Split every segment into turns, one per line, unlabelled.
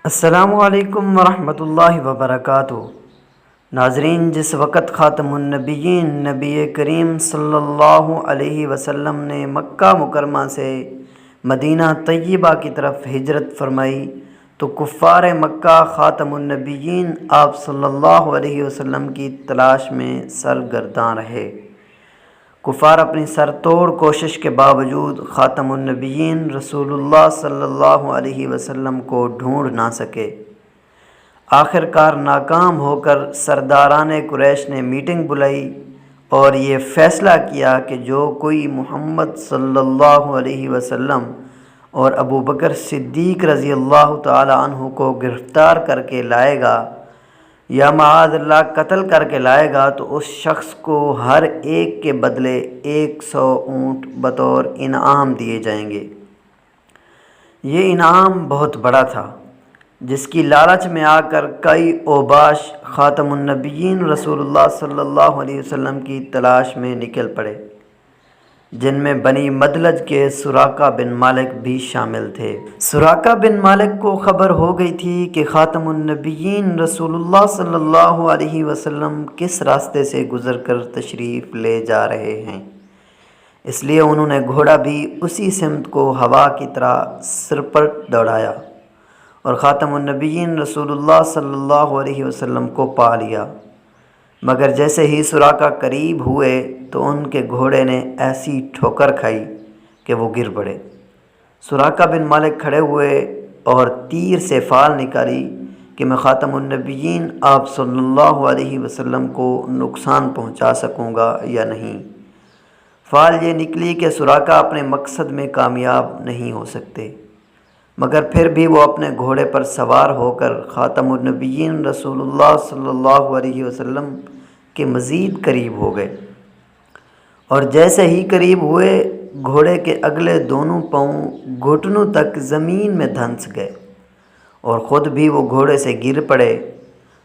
السلام علیکم ورحمۃ اللہ وبرکاتہ۔ ناظرین، جس وقت خاتم النبیین نبی کریم صلی اللہ علیہ وسلم نے مکہ مکرمہ سے مدینہ طیبہ کی طرف ہجرت فرمائی تو کفار مکہ خاتم النبیین آپ صلی اللہ علیہ وسلم کی تلاش میں سرگرداں رہے۔ کفار اپنی سر توڑ کوشش کے باوجود خاتم النبیین رسول اللہ صلی اللہ علیہ وسلم کو ڈھونڈ نہ سکے۔ آخر کار ناکام ہو کر سرداران قریش نے میٹنگ بلائی اور یہ فیصلہ کیا کہ جو کوئی محمد صلی اللہ علیہ وسلم اور ابو بکر صدیق رضی اللہ تعالی عنہ کو گرفتار کر کے لائے گا یا معاذ اللہ قتل کر کے لائے گا تو اس شخص کو ہر ایک کے بدلے 100 اونٹ بطور انعام دیے جائیں گے۔ یہ انعام بہت بڑا تھا، جس کی لالچ میں آ کر کئی اوباش خاتم النبیین رسول اللہ صلی اللہ علیہ وسلم کی تلاش میں نکل پڑے، جن میں بنی مدلج کے سراقہ بن مالک بھی شامل تھے۔ سراقہ بن مالک کو خبر ہو گئی تھی کہ خاتم النبیین رسول اللہ صلی اللہ علیہ وسلم کس راستے سے گزر کر تشریف لے جا رہے ہیں، اس لیے انہوں نے گھوڑا بھی اسی سمت کو ہوا کی طرح سرپٹ دوڑایا اور خاتم النبیین رسول اللہ صلی اللہ علیہ وسلم کو پا لیا۔ مگر جیسے ہی سراقہ قریب ہوئے تو ان کے گھوڑے نے ایسی ٹھوکر کھائی کہ وہ گر پڑے۔ سراقہ بن مالک کھڑے ہوئے اور تیر سے فال نکالی کہ میں خاتم النبیین آپ صلی اللہ علیہ وسلم کو نقصان پہنچا سکوں گا یا نہیں۔ فال یہ نکلی کہ سراقہ اپنے مقصد میں کامیاب نہیں ہو سکتے، مگر پھر بھی وہ اپنے گھوڑے پر سوار ہو کر خاتم النبیین رسول اللہ صلی اللہ علیہ وسلم کے مزید قریب ہو گئے، اور جیسے ہی قریب ہوئے گھوڑے کے اگلے دونوں پاؤں گھٹنوں تک زمین میں دھنس گئے اور خود بھی وہ گھوڑے سے گر پڑے۔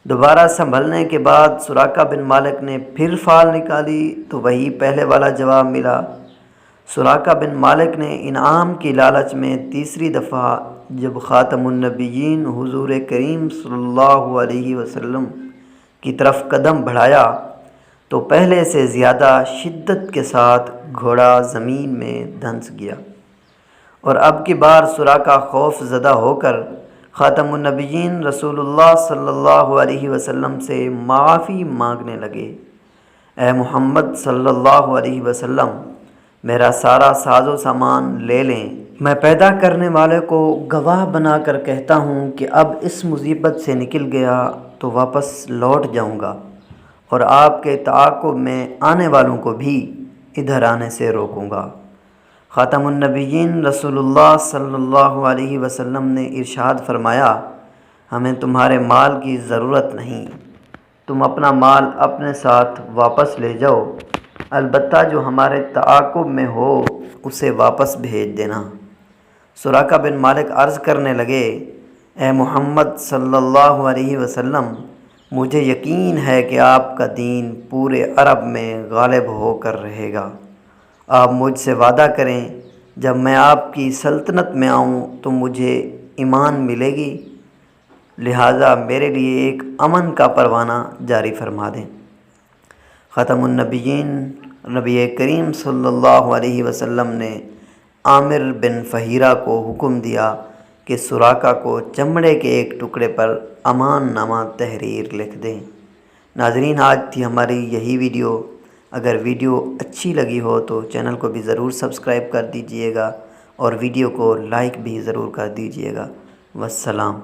دوبارہ سنبھلنے کے بعد سراقہ بن مالک نے پھر فال نکالی تو وہی پہلے والا جواب ملا۔ سراقہ بن مالک نے انعام کی لالچ میں تیسری دفعہ جب خاتم النبیین حضور کریم صلی اللہ علیہ وسلم کی طرف قدم بڑھایا تو پہلے سے زیادہ شدت کے ساتھ گھوڑا زمین میں دھنس گیا، اور اب کی بار سراقہ خوف زدہ ہو کر خاتم النبیین رسول اللہ صلی اللہ علیہ وسلم سے معافی مانگنے لگے۔ اے محمد صلی اللہ علیہ وسلم، میرا سارا ساز و سامان لے لیں، میں پیدا کرنے والے کو گواہ بنا کر کہتا ہوں کہ اب اس مصیبت سے نکل گیا تو واپس لوٹ جاؤں گا، اور آپ کے تعاقب میں آنے والوں کو بھی ادھر آنے سے روکوں گا۔ خاتم النبیین رسول اللہ صلی اللہ علیہ وسلم نے ارشاد فرمایا، ہمیں تمہارے مال کی ضرورت نہیں، تم اپنا مال اپنے ساتھ واپس لے جاؤ، البتہ جو ہمارے تعاقب میں ہو اسے واپس بھیج دینا۔ سراقہ بن مالک عرض کرنے لگے، اے محمد صلی اللہ علیہ وسلم، مجھے یقین ہے کہ آپ کا دین پورے عرب میں غالب ہو کر رہے گا۔ آپ مجھ سے وعدہ کریں، جب میں آپ کی سلطنت میں آؤں تو مجھے ایمان ملے گی، لہٰذا میرے لیے ایک امن کا پروانہ جاری فرما دیں۔ خاتم النبیین نبی کریم صلی اللہ علیہ وسلم نے عامر بن فہیرہ کو حکم دیا کہ سراقہ کو چمڑے کے ایک ٹکڑے پر امان نامہ تحریر لکھ دیں۔ ناظرین، آج تھی ہماری یہی ویڈیو۔ اگر ویڈیو اچھی لگی ہو تو چینل کو بھی ضرور سبسکرائب کر دیجئے گا اور ویڈیو کو لائک بھی ضرور کر دیجئے گا۔ والسلام۔